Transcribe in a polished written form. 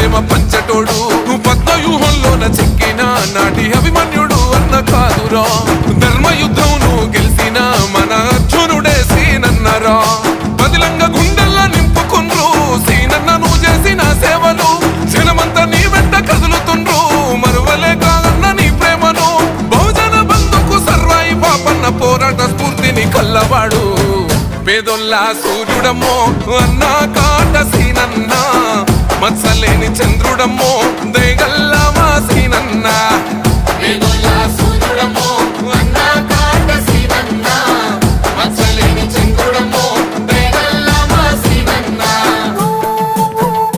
ప్రేమ పంచటోడు నువ్వు పద్మవ్యూహంలోన చెక్కిన నాటి అభిమన్యుడు అన్న కాదురా ధర్మయుద్ధం నువ్వు గెలిసిన మన అర్జునుడే సీనన్నరా బదిలంగా గుండెల్లా నింపుకుండ్రు సీనన్న నువ్వు చేసిన సేవలు జనమంతా నీ వెంట కదులుతుండ్రు మరువలే కాదన్న నీ ప్రేమను బహుజన బంధుకు సర్వాయి పాపన్న పోరాట స్ఫూర్తిని కల్లవాడు పేదొల్లా సూర్యుడమ్మో అన్నా కాట సీనన్న మత్సలేని చంద్రుడమ్మో